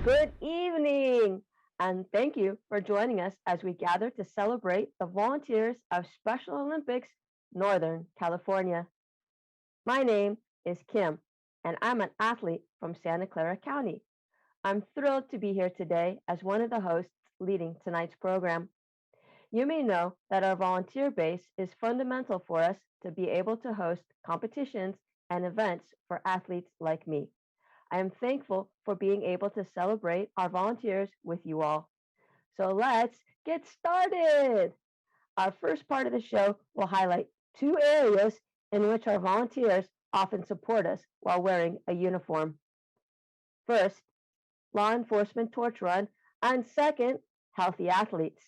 Good evening, and thank you for joining us as we gather to celebrate the volunteers of Special Olympics Northern California. My name is Kim, and I'm an athlete from Santa Clara County. I'm thrilled to be here today as one of the hosts leading tonight's program. You may know that our volunteer base is fundamental for us to be able to host competitions and events for athletes like me. I am thankful for being able to celebrate our volunteers with you all. So let's get started. Our first part of the show will highlight two areas in which our volunteers often support us while wearing a uniform. First, law enforcement torch run, and second, healthy athletes.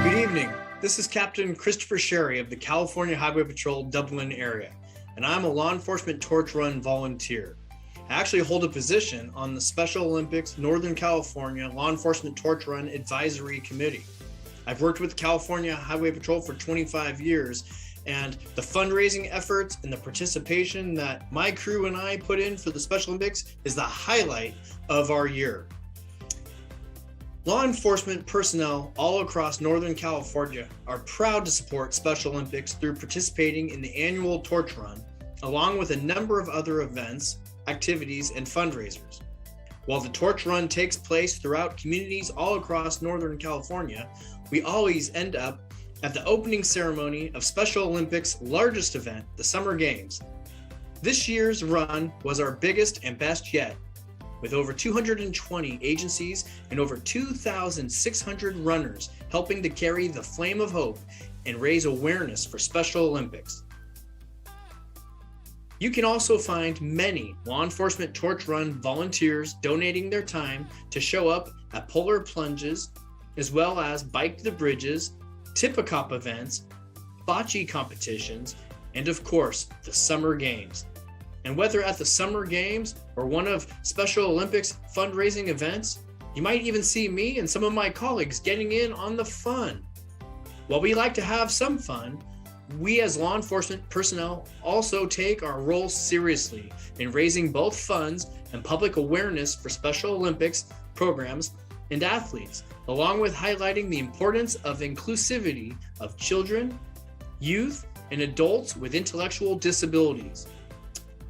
Good evening. This is Captain Christopher Sherry of the California Highway Patrol Dublin area, and I'm a law enforcement torch run volunteer. I actually hold a position on the Special Olympics Northern California Law Enforcement Torch Run Advisory Committee. I've worked with California Highway Patrol for 25 years, and the fundraising efforts and the participation that my crew and I put in for the Special Olympics is the highlight of our year. Law enforcement personnel all across Northern California are proud to support Special Olympics through participating in the annual Torch Run, along with a number of other events, activities, and fundraisers. While the Torch Run takes place throughout communities all across Northern California, we always end up at the opening ceremony of Special Olympics' largest event, the Summer Games. This year's run was our biggest and best yet, with over 220 agencies and over 2,600 runners helping to carry the flame of hope and raise awareness for Special Olympics. You can also find many law enforcement torch run volunteers donating their time to show up at polar plunges, as well as Bike the Bridges, Tip-A-Cop events, bocce competitions, and of course, the Summer Games. And whether at the Summer Games or one of Special Olympics fundraising events, you might even see me and some of my colleagues getting in on the fun. While we like to have some fun, we as law enforcement personnel also take our role seriously in raising both funds and public awareness for Special Olympics programs and athletes, along with highlighting the importance of inclusivity of children, youth, and adults with intellectual disabilities.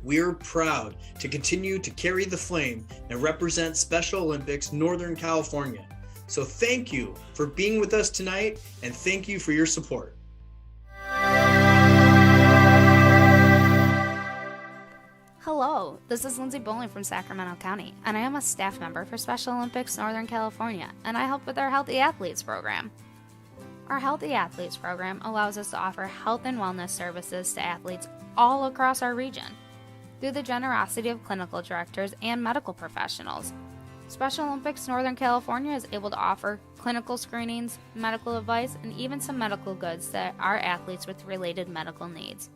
We're proud to continue to carry the flame and represent Special Olympics Northern California. So thank you for being with us tonight, and thank you for your support. Hello, this is Lindsay Bowling from Sacramento County, and I am a staff member for Special Olympics Northern California, and I help with our Healthy Athletes program. Our Healthy Athletes program allows us to offer health and wellness services to athletes all across our region, through the generosity of clinical directors and medical professionals. Special Olympics Northern California is able to offer clinical screenings, medical advice, and even some medical goods to our athletes with related medical needs.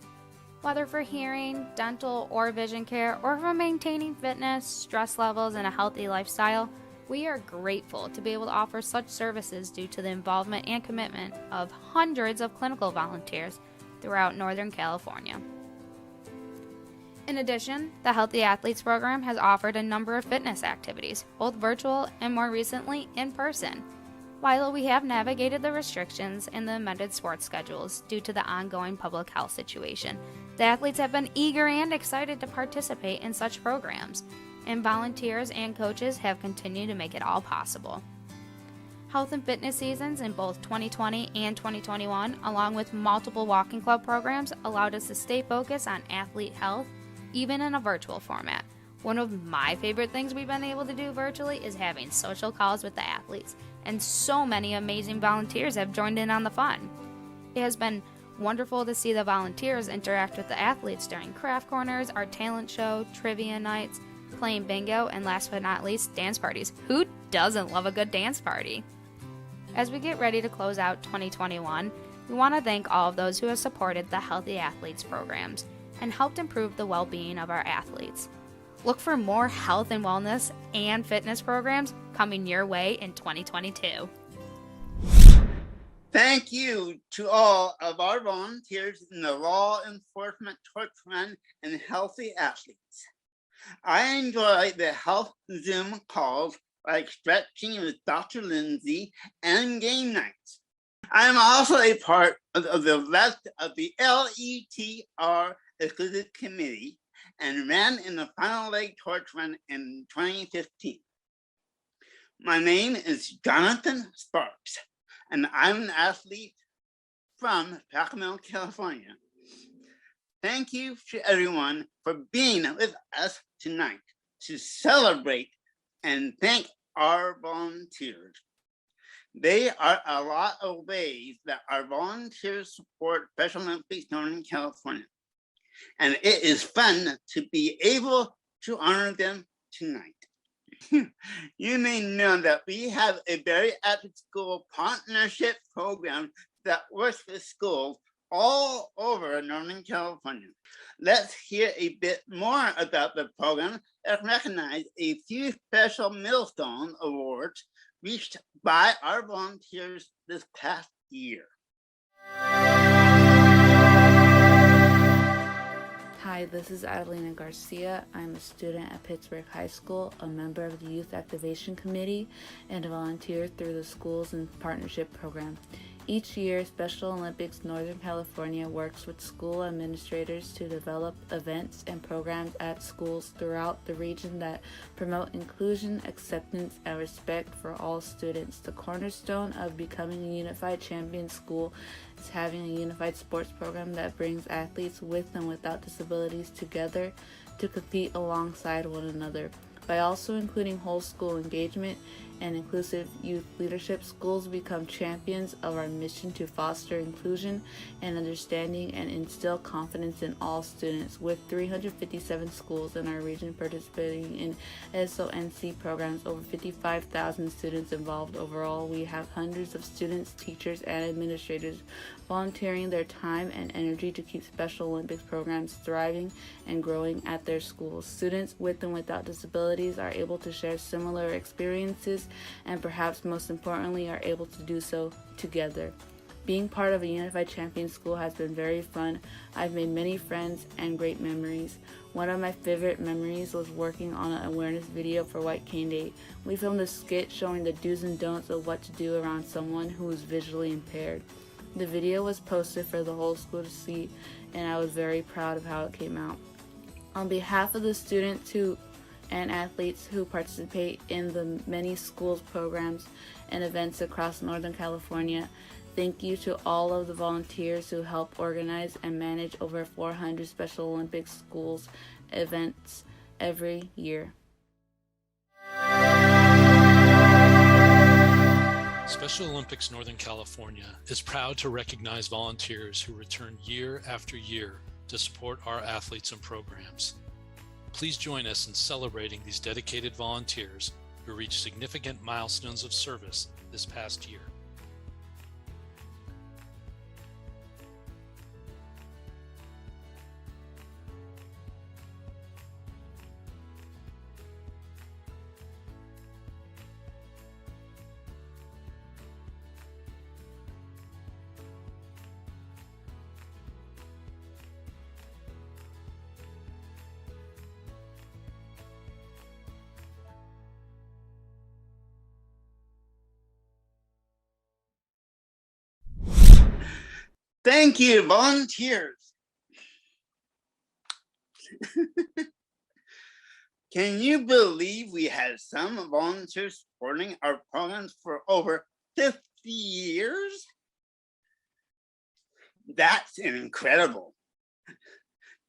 Whether for hearing, dental, or vision care, or for maintaining fitness, stress levels, and a healthy lifestyle, we are grateful to be able to offer such services due to the involvement and commitment of hundreds of clinical volunteers throughout Northern California. In addition, the Healthy Athletes program has offered a number of fitness activities, both virtual and more recently in person. While we have navigated the restrictions and the amended sports schedules due to the ongoing public health situation, the athletes have been eager and excited to participate in such programs, and volunteers and coaches have continued to make it all possible. Health and fitness seasons in both 2020 and 2021, along with multiple walking club programs, allowed us to stay focused on athlete health even in a virtual format. One of my favorite things we've been able to do virtually is having social calls with the athletes, and so many amazing volunteers have joined in on the fun. It has been wonderful to see the volunteers interact with the athletes during craft corners, our talent show, trivia nights, playing bingo, and last but not least, dance parties. Who doesn't love a good dance party? As we get ready to close out 2021, we want to thank all of those who have supported the Healthy Athletes programs and helped improve the well-being of our athletes. Look for more health and wellness and fitness programs coming your way in 2022. Thank you to all of our volunteers in the law enforcement torch run and healthy athletes. I enjoy the health Zoom calls like stretching with Dr. Lindsay and game nights. I'm also a part of the rest of the LETR Exclusive Committee and ran in the final leg torch run in 2015. My name is Jonathan Sparks, and I'm an athlete from Sacramento, California. Thank you to everyone for being with us tonight to celebrate and thank our volunteers. There are a lot of ways that our volunteers support Special Olympics Northern California, and it is fun to be able to honor them tonight. You may know that we have a very active school partnership program that works with schools all over Northern California. Let's hear a bit more about the program and recognize a few special milestone awards reached by our volunteers this past year. Hi, this is Adelina Garcia. I'm a student at Pittsburgh High School, a member of the Youth Activation Committee, and a volunteer through the Schools and Partnership Program. Each year, Special Olympics Northern California works with school administrators to develop events and programs at schools throughout the region that promote inclusion, acceptance, and respect for all students. The cornerstone of becoming a unified champion school is having a unified sports program that brings athletes with and without disabilities together to compete alongside one another. By also including whole school engagement and inclusive youth leadership, schools become champions of our mission to foster inclusion and understanding and instill confidence in all students. With 357 schools in our region participating in SONC programs, over 55,000 students involved overall, we have hundreds of students, teachers, and administrators volunteering their time and energy to keep Special Olympics programs thriving and growing at their schools. Students with and without disabilities are able to share similar experiences and perhaps most importantly are able to do so together. Being part of a unified champion school has been very fun. I've made many friends and great memories. One of my favorite memories was working on an awareness video for White Cane Day. We filmed a skit showing the do's and don'ts of what to do around someone who is visually impaired. The video was posted for the whole school to see, and I was very proud of how it came out. On behalf of the students and athletes who participate in the many schools, programs, and events across Northern California, thank you to all of the volunteers who help organize and manage over 400 Special Olympics schools events every year. Special Olympics Northern California is proud to recognize volunteers who return year after year to support our athletes and programs. Please join us in celebrating these dedicated volunteers who reached significant milestones of service this past year. Thank you, volunteers. Can you believe we had some volunteers supporting our programs for over 50 years? That's incredible.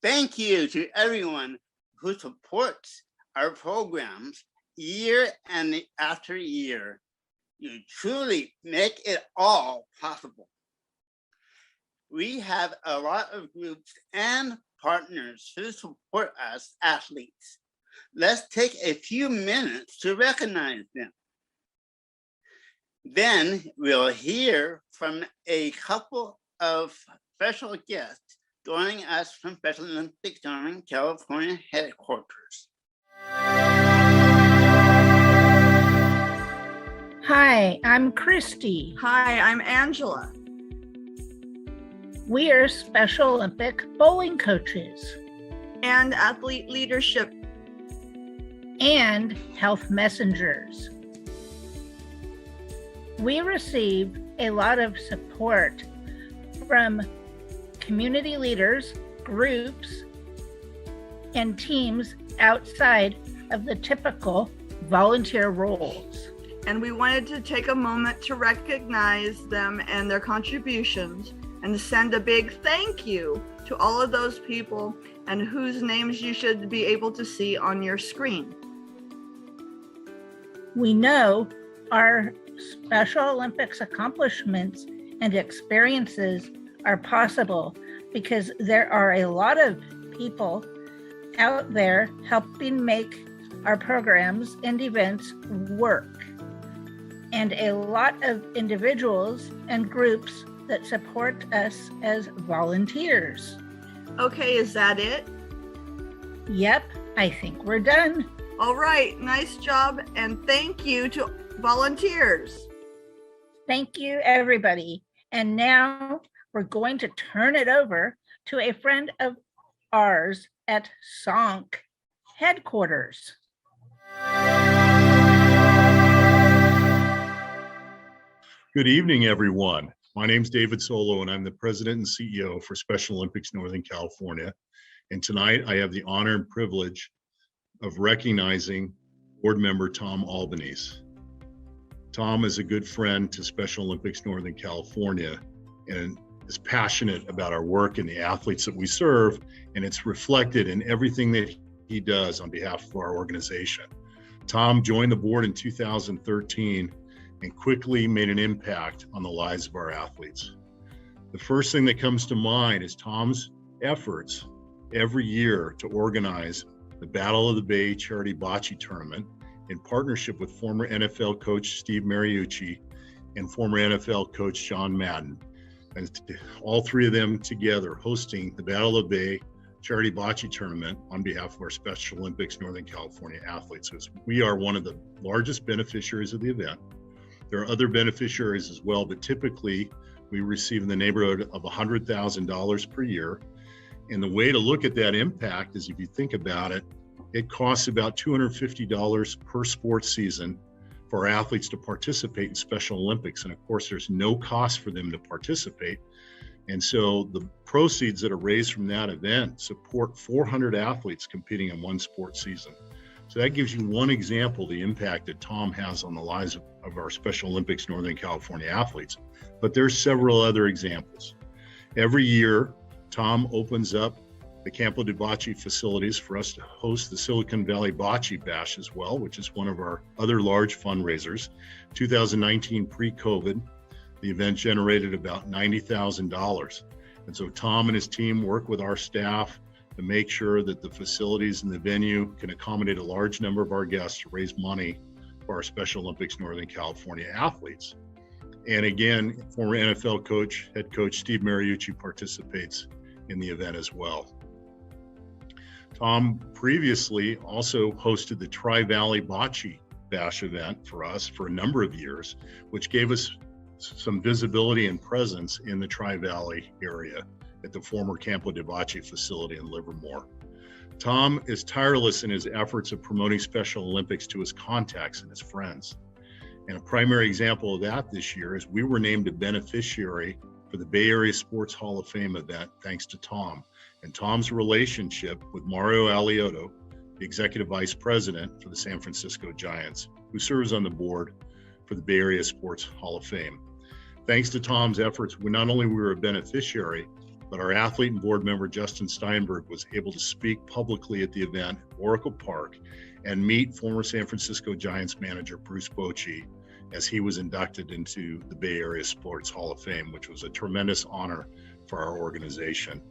Thank you to everyone who supports our programs year and after year. You truly make it all possible. We have a lot of groups and partners who support us athletes. Let's take a few minutes to recognize them. Then we'll hear from a couple of special guests joining us from Special Olympics Northern California headquarters. Hi, I'm Christy. Hi, I'm Angela. We are Special Olympic bowling coaches. And athlete leadership and health messengers. We receive a lot of support from community leaders, groups, and teams outside of the typical volunteer roles. And we wanted to take a moment to recognize them and their contributions and to send a big thank you to all of those people and whose names you should be able to see on your screen. We know our Special Olympics accomplishments and experiences are possible because there are a lot of people out there helping make our programs and events work, and a lot of individuals and groups that support us as volunteers. Okay, is that it? Yep, I think we're done. All right, nice job, and thank you to volunteers. Thank you, everybody. And now we're going to turn it over to a friend of ours at SONC headquarters. Good evening, everyone. My name is David Solo, and I'm the President and CEO for Special Olympics Northern California. And tonight I have the honor and privilege of recognizing board member Tom Albanese. Tom is a good friend to Special Olympics Northern California and is passionate about our work and the athletes that we serve, and it's reflected in everything that he does on behalf of our organization. Tom joined the board in 2013 and quickly made an impact on the lives of our athletes. The first thing that comes to mind is Tom's efforts every year to organize the Battle of the Bay Charity Bocce Tournament in partnership with former NFL coach Steve Mariucci and former NFL coach John Madden. And all three of them together hosting the Battle of the Bay Charity Bocce Tournament on behalf of our Special Olympics Northern California athletes. We are one of the largest beneficiaries of the event. There are other beneficiaries as well, but typically we receive in the neighborhood of $100,000 per year. And the way to look at that impact is, if you think about it, it costs about $250 per sports season for our athletes to participate in Special Olympics. And of course, there's no cost for them to participate. And so the proceeds that are raised from that event support 400 athletes competing in one sports season. So that gives you one example of the impact that Tom has on the lives of our Special Olympics Northern California athletes. But there's several other examples. Every year, Tom opens up the Campo de Bocce facilities for us to host the Silicon Valley Bocce Bash as well, which is one of our other large fundraisers. 2019, pre-COVID, the event generated about $90,000. And so Tom and his team work with our staff to make sure that the facilities and the venue can accommodate a large number of our guests to raise money for our Special Olympics Northern California athletes. And again, former NFL coach, head coach Steve Mariucci participates in the event as well. Tom previously also hosted the Tri-Valley Bocce Bash event for us for a number of years, which gave us some visibility and presence in the Tri-Valley area at the former Campo de Bocce facility in Livermore. Tom is tireless in his efforts of promoting Special Olympics to his contacts and his friends. And a primary example of that this year is we were named a beneficiary for the Bay Area Sports Hall of Fame event, thanks to Tom. And Tom's relationship with Mario Alioto, the Executive Vice President for the San Francisco Giants, who serves on the board for the Bay Area Sports Hall of Fame. Thanks to Tom's efforts, we not only were a beneficiary, but our athlete and board member, Justin Steinberg, was able to speak publicly at the event at Oracle Park and meet former San Francisco Giants manager Bruce Bochy as he was inducted into the Bay Area Sports Hall of Fame, which was a tremendous honor for our organization.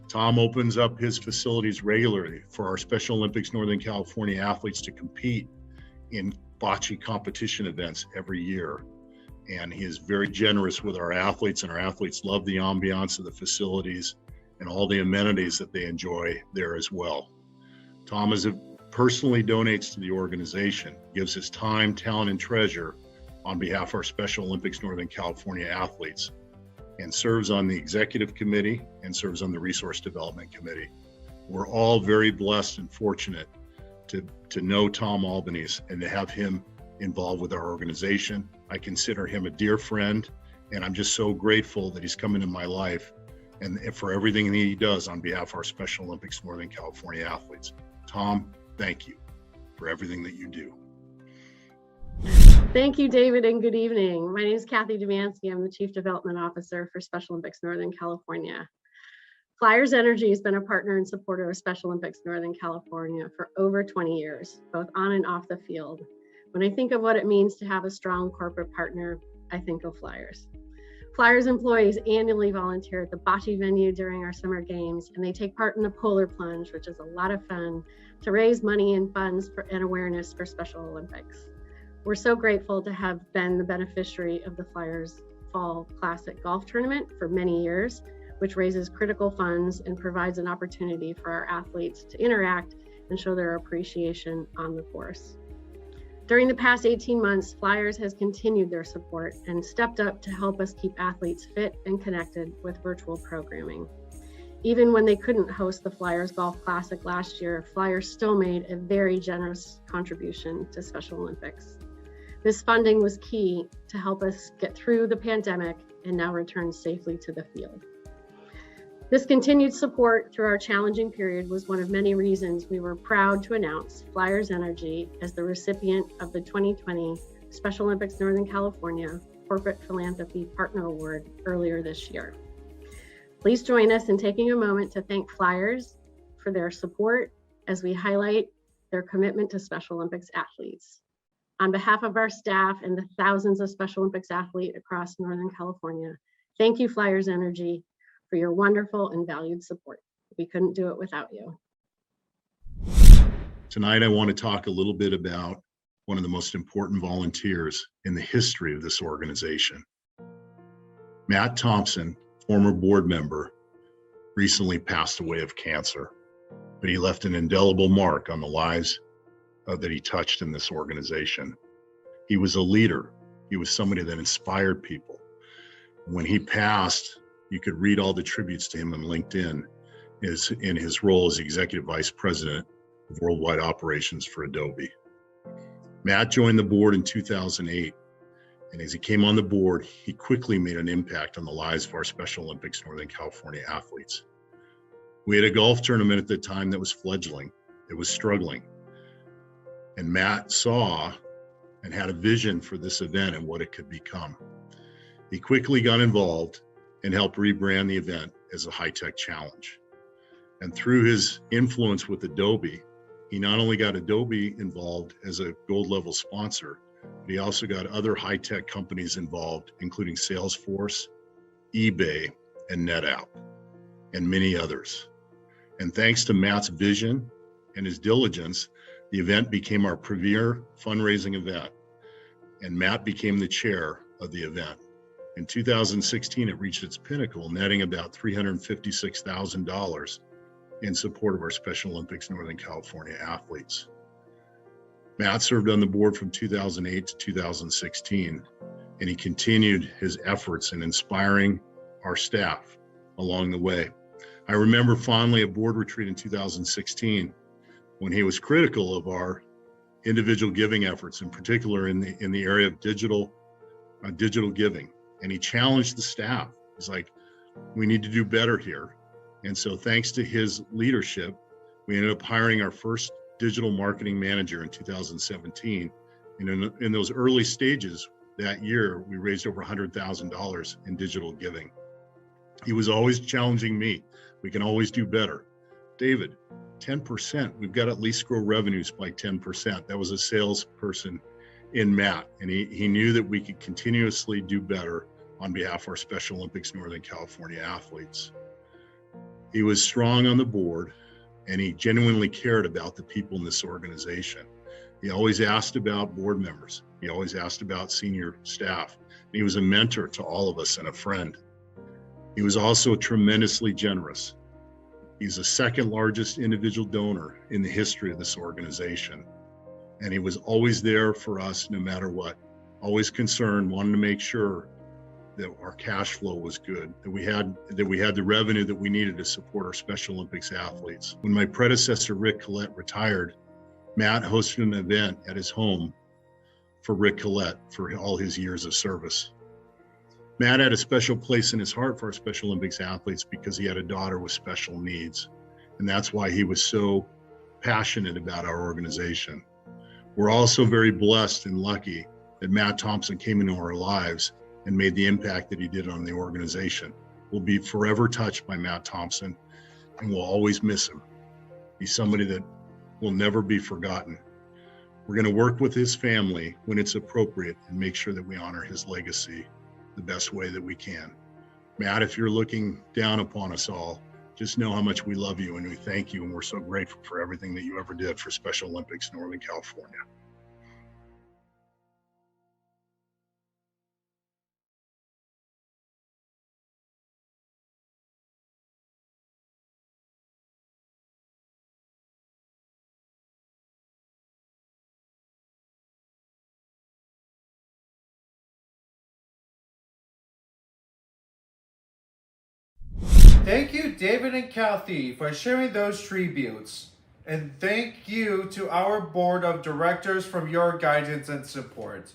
Tom opens up his facilities regularly for our Special Olympics Northern California athletes to compete in bocce competition events every year. And he is very generous with our athletes, and our athletes love the ambiance of the facilities and all the amenities that they enjoy there as well. Tom personally donates to the organization, gives his time, talent, and treasure on behalf of our Special Olympics Northern California athletes, and serves on the executive committee and serves on the resource development committee. We're all very blessed and fortunate to know Tom Albanese and to have him involved with our organization. I consider him a dear friend, and I'm just so grateful that he's come into my life and for everything that he does on behalf of our Special Olympics Northern California athletes. Tom, thank you for everything that you do. Thank you, David, and good evening. My name is Kathy Demansky. I'm the Chief Development Officer for Special Olympics Northern California. Flyers Energy has been a partner and supporter of Special Olympics Northern California for over 20 years, both on and off the field. When I think of what it means to have a strong corporate partner, I think of Flyers. Flyers employees annually volunteer at the Bocce venue during our summer games, and they take part in the Polar Plunge, which is a lot of fun, to raise money and funds and awareness for Special Olympics. We're so grateful to have been the beneficiary of the Flyers Fall Classic Golf Tournament for many years, which raises critical funds and provides an opportunity for our athletes to interact and show their appreciation on the course. During the past 18 months, Flyers has continued their support and stepped up to help us keep athletes fit and connected with virtual programming. Even when they couldn't host the Flyers Golf Classic last year, Flyers still made a very generous contribution to Special Olympics. This funding was key to help us get through the pandemic and now return safely to the field. This continued support through our challenging period was one of many reasons we were proud to announce Flyers Energy as the recipient of the 2020 Special Olympics Northern California Corporate Philanthropy Partner Award earlier this year. Please join us in taking a moment to thank Flyers for their support as we highlight their commitment to Special Olympics athletes. On behalf of our staff and the thousands of Special Olympics athletes across Northern California, thank you, Flyers Energy, for your wonderful and valued support. We couldn't do it without you. Tonight, I want to talk a little bit about one of the most important volunteers in the history of this organization. Matt Thompson, former board member, recently passed away of cancer, but he left an indelible mark on the lives that he touched in this organization. He was a leader. He was somebody that inspired people. When he passed, you could read all the tributes to him on LinkedIn in his role as Executive Vice President of Worldwide Operations for Adobe. Matt joined the board in 2008, and as he came on the board, he quickly made an impact on the lives of our Special Olympics Northern California athletes. We had a golf tournament at the time that was fledgling. It was struggling. And Matt saw and had a vision for this event and what it could become. He quickly got involved and helped rebrand the event as a high-tech challenge. And through his influence with Adobe, he not only got Adobe involved as a gold level sponsor, but he also got other high-tech companies involved, including Salesforce, eBay, and NetApp, and many others. And thanks to Matt's vision and his diligence, the event became our premier fundraising event, and Matt became the chair of the event. In 2016, it reached its pinnacle, netting about $356,000 in support of our Special Olympics Northern California athletes. Matt served on the board from 2008 to 2016, and he continued his efforts in inspiring our staff along the way. I remember fondly a board retreat in 2016 when he was critical of our individual giving efforts, in particular in the area of digital giving. And he challenged the staff. He's like, we need to do better here. And so thanks to his leadership, we ended up hiring our first digital marketing manager in 2017. And in those early stages that year, we raised over $100,000 in digital giving. He was always challenging me. We can always do better. David, 10%, we've got to at least grow revenues by 10%. That was a salesperson in Matt, and he knew that we could continuously do better on behalf of our Special Olympics Northern California athletes. He was strong on the board, and he genuinely cared about the people in this organization. He always asked about board members. He always asked about senior staff. He was a mentor to all of us and a friend. He was also tremendously generous. He's the second largest individual donor in the history of this organization. And he was always there for us no matter what, always concerned, wanting to make sure that our cash flow was good, that we had the revenue that we needed to support our Special Olympics athletes. When my predecessor, Rick Collette, retired Matt hosted an event at his home for Rick Collette for all his years of service. Matt had a special place in his heart for our Special Olympics athletes because he had a daughter with special needs. And that's why he was so passionate about our organization. We're also very blessed and lucky that Matt Thompson came into our lives and made the impact that he did on the organization. We'll be forever touched by Matt Thompson, and we'll always miss him. He's somebody that will never be forgotten. We're going to work with his family when it's appropriate and make sure that we honor his legacy the best way that we can. Matt, if you're looking down upon us all, just know how much we love you and we thank you, and we're so grateful for everything that you ever did for Special Olympics Northern California. Thank you, David and Kathy, for sharing those tributes. And thank you to our board of directors for your guidance and support.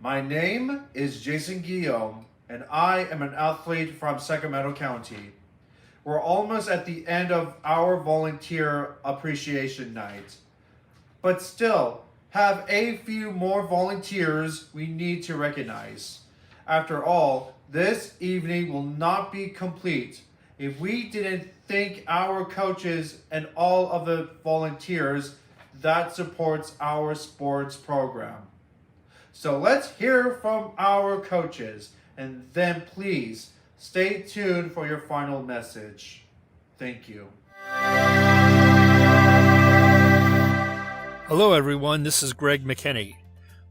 My name is Jason Guillaume, and I am an athlete from Sacramento County. We're almost at the end of our volunteer appreciation night, but still have a few more volunteers we need to recognize. After all, this evening will not be complete if we didn't thank our coaches and all of the volunteers that supports our sports program. So let's hear from our coaches, and then please stay tuned for your final message. Thank you. Hello everyone, this is Greg McKinney,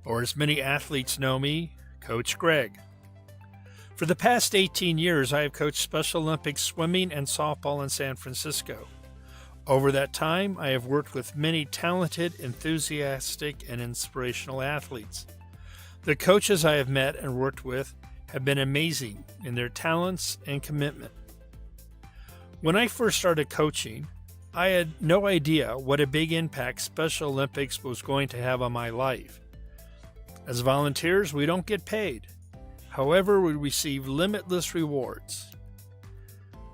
or as many athletes know me, Coach Greg. For the past 18 years, I have coached Special Olympics swimming and softball in San Francisco. Over that time, I have worked with many talented, enthusiastic, and inspirational athletes. The coaches I have met and worked with have been amazing in their talents and commitment. When I first started coaching, I had no idea what a big impact Special Olympics was going to have on my life. As volunteers, we don't get paid. However, we receive limitless rewards.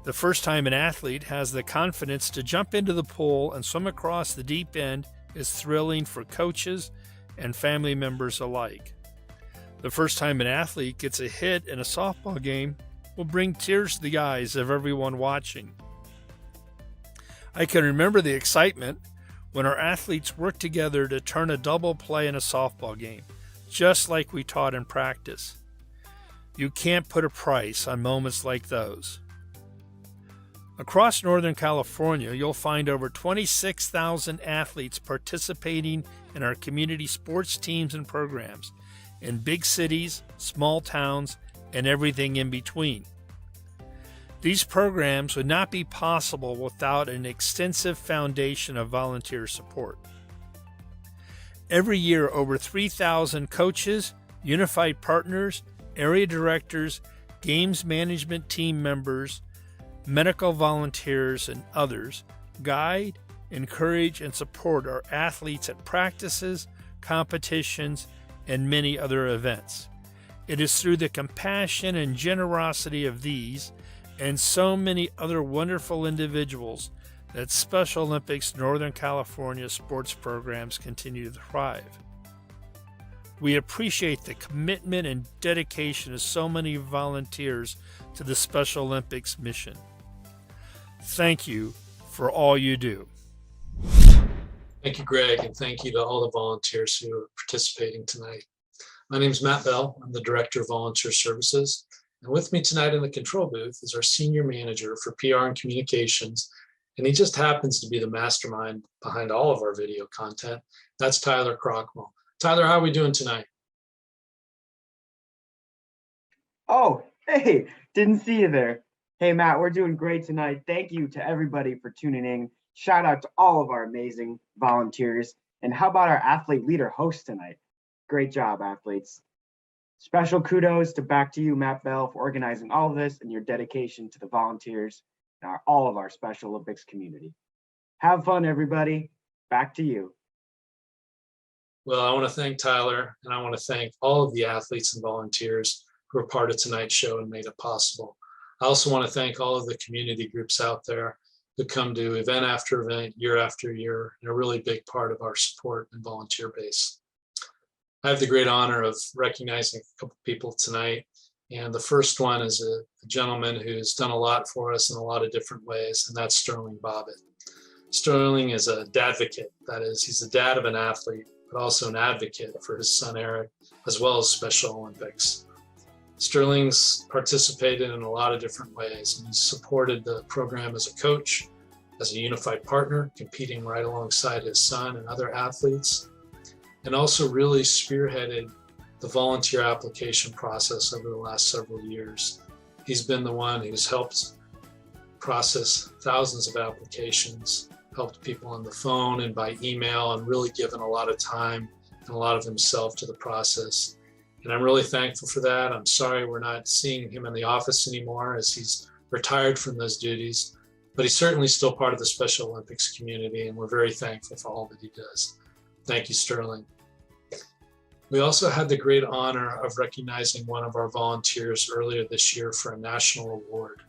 The first time an athlete has the confidence to jump into the pool and swim across the deep end is thrilling for coaches and family members alike. The first time an athlete gets a hit in a softball game will bring tears to the eyes of everyone watching. I can remember the excitement when our athletes worked together to turn a double play in a softball game, just like we taught in practice. You can't put a price on moments like those. Across Northern California, you'll find over 26,000 athletes participating in our community sports teams and programs in big cities, small towns, and everything in between. These programs would not be possible without an extensive foundation of volunteer support. Every year, over 3,000 coaches, unified partners, area directors, games management team members, medical volunteers, and others guide, encourage, and support our athletes at practices, competitions, and many other events. It is through the compassion and generosity of these and so many other wonderful individuals that Special Olympics Northern California sports programs continue to thrive. We appreciate the commitment and dedication of so many volunteers to the Special Olympics mission. Thank you for all you do. Thank you, Greg, and thank you to all the volunteers who are participating tonight. My name is Matt Bell. I'm the Director of Volunteer Services. And with me tonight in the control booth is our Senior Manager for PR and Communications. And he just happens to be the mastermind behind all of our video content. That's Tyler Crockmall. Tyler, how are we doing tonight? Oh, hey, didn't see you there. Hey, Matt, we're doing great tonight. Thank you to everybody for tuning in. Shout out to all of our amazing volunteers. And how about our athlete leader host tonight? Great job, athletes. Special kudos back to you, Matt Bell, for organizing all of this and your dedication to the volunteers and all of our Special Olympics community. Have fun, everybody. Back to you. Well, I want to thank Tyler, and I want to thank all of the athletes and volunteers who are part of tonight's show and made it possible. I also want to thank all of the community groups out there who come to event after event, year after year, and a really big part of our support and volunteer base. I have the great honor of recognizing a couple people tonight. And the first one is a gentleman who's done a lot for us in a lot of different ways, and that's Sterling Bobbitt. Sterling is a dadvocate. That is, he's the dad of an athlete, but also an advocate for his son Eric, as well as Special Olympics. Sterling's participated in a lot of different ways, and he's supported the program as a coach, as a unified partner, competing right alongside his son and other athletes, and also really spearheaded the volunteer application process over the last several years. He's been the one who's helped process thousands of applications, helped people on the phone and by email, and really given a lot of time and a lot of himself to the process. And I'm really thankful for that. I'm sorry we're not seeing him in the office anymore as he's retired from those duties, but he's certainly still part of the Special Olympics community, and we're very thankful for all that he does. Thank you, Sterling. We also had the great honor of recognizing one of our volunteers earlier this year for a national award.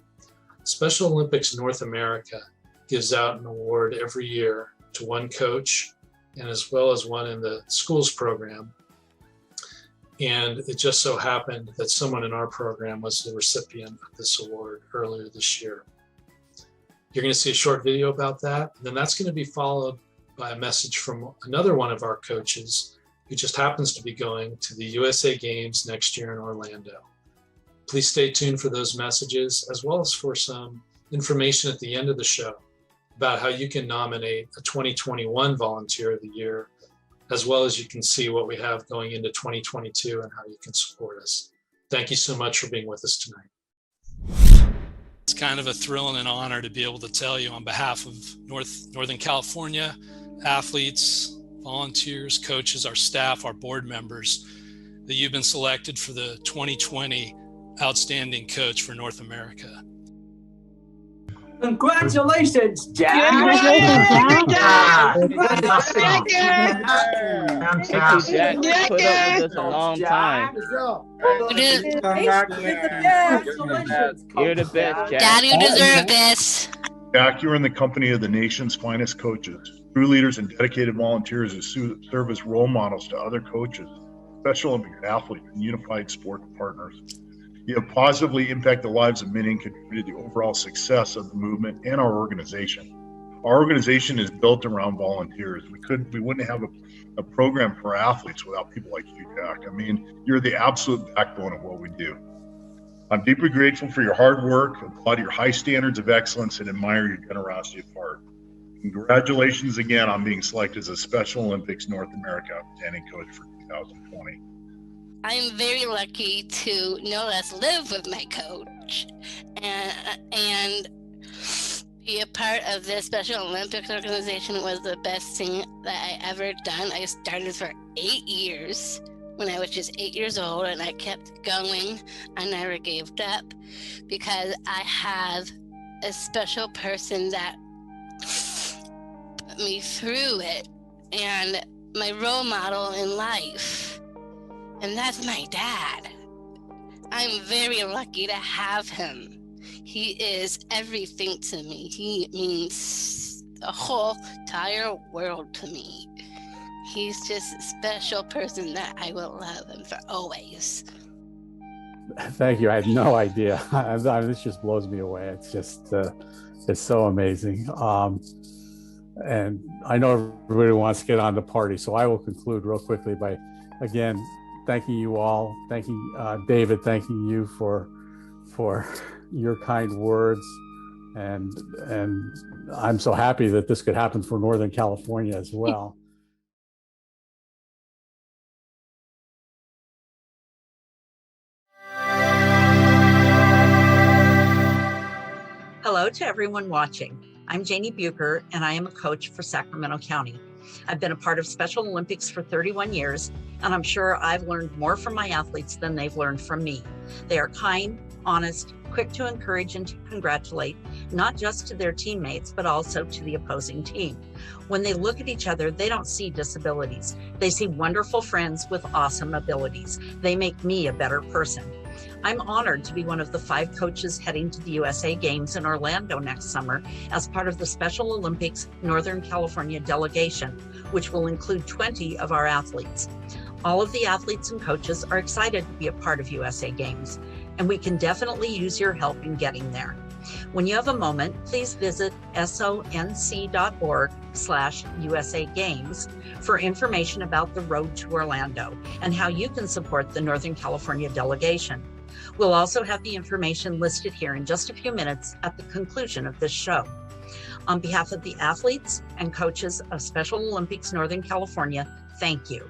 Special Olympics North America gives out an award every year to one coach, and as well as one in the schools program. And it just so happened that someone in our program was the recipient of this award earlier this year. You're going to see a short video about that, and then that's going to be followed by a message from another one of our coaches who just happens to be going to the USA Games next year in Orlando. Please stay tuned for those messages, as well as for some information at the end of the show about how you can nominate a 2021 Volunteer of the Year, as well as you can see what we have going into 2022 and how you can support us. Thank you so much for being with us tonight. It's kind of a thrill and an honor to be able to tell you on behalf of Northern California athletes, volunteers, coaches, our staff, our board members, that you've been selected for the 2020 Outstanding Coach for North America. Congratulations, Jack! Congratulations, Jack! Jack, you put up with us a long time. You're the best, Jack. Dad, you deserve this. Jack, you're in the company of the nation's finest coaches, true leaders and dedicated volunteers who serve as role models to other coaches, Special Olympic athletes, and unified sport partners. You have positively impacted the lives of many and contributed to the overall success of the movement and our organization. Our organization is built around volunteers. We wouldn't have a program for athletes without people like you, Jack. I mean, you're the absolute backbone of what we do. I'm deeply grateful for your hard work, applaud your high standards of excellence, and admire your generosity of heart. Congratulations again on being selected as a Special Olympics North America Outstanding Coach for 2020. I'm very lucky to no less live with my coach and be a part of this Special Olympics organization was the best thing that I ever done. I started for 8 years when I was just 8 years old, and I kept going. I never gave up because I have a special person that put me through it and my role model in life. And that's my dad. I'm very lucky to have him. He is everything to me. He means the whole entire world to me. He's just a special person that I will love him for always. Thank you. I had no idea. This just blows me away. It's just, it's so amazing. And I know everybody wants to get on the party, so I will conclude real quickly by, again, thanking you all. Thanking David, thanking you for your kind words. And I'm so happy that this could happen for Northern California as well. Hello to everyone watching. I'm Janie Bucher, and I am a coach for Sacramento County. I've been a part of Special Olympics for 31 years, and I'm sure I've learned more from my athletes than they've learned from me. They are kind, honest, quick to encourage and to congratulate, not just to their teammates, but also to the opposing team. When they look at each other, they don't see disabilities. They see wonderful friends with awesome abilities. They make me a better person. I'm honored to be one of the 5 coaches heading to the USA Games in Orlando next summer as part of the Special Olympics Northern California delegation, which will include 20 of our athletes. All of the athletes and coaches are excited to be a part of USA Games, and we can definitely use your help in getting there. When you have a moment, please visit sonc.org/USA Games for information about the road to Orlando and how you can support the Northern California delegation. We'll also have the information listed here in just a few minutes at the conclusion of this show. On behalf of the athletes and coaches of Special Olympics Northern California, thank you.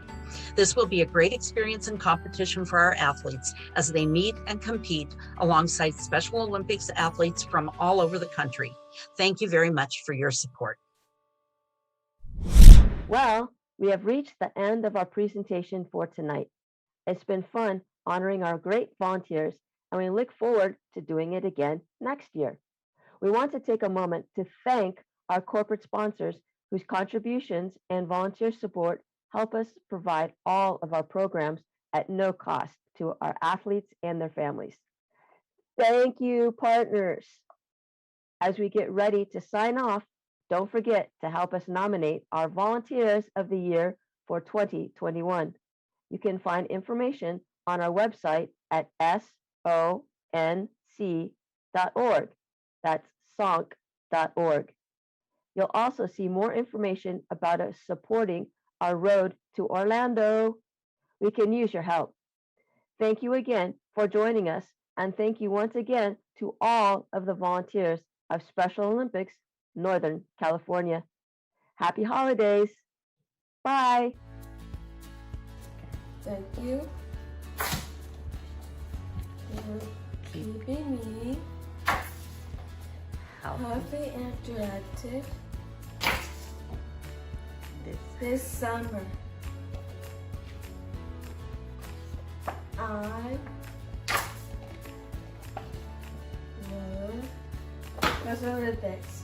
This will be a great experience and competition for our athletes as they meet and compete alongside Special Olympics athletes from all over the country. Thank you very much for your support. Well, we have reached the end of our presentation for tonight. It's been fun honoring our great volunteers, and we look forward to doing it again next year. We want to take a moment to thank our corporate sponsors whose contributions and volunteer support help us provide all of our programs at no cost to our athletes and their families. Thank you, partners. As we get ready to sign off, don't forget to help us nominate our Volunteers of the Year for 2021. You can find information on our website at sonc.org. That's sonc.org. You'll also see more information about us supporting our road to Orlando. We can use your help. Thank you again for joining us, and thank you once again to all of the volunteers of Special Olympics Northern California. Happy holidays. Bye. Thank you for keeping me healthy and interactive this summer. I love Special Olympics.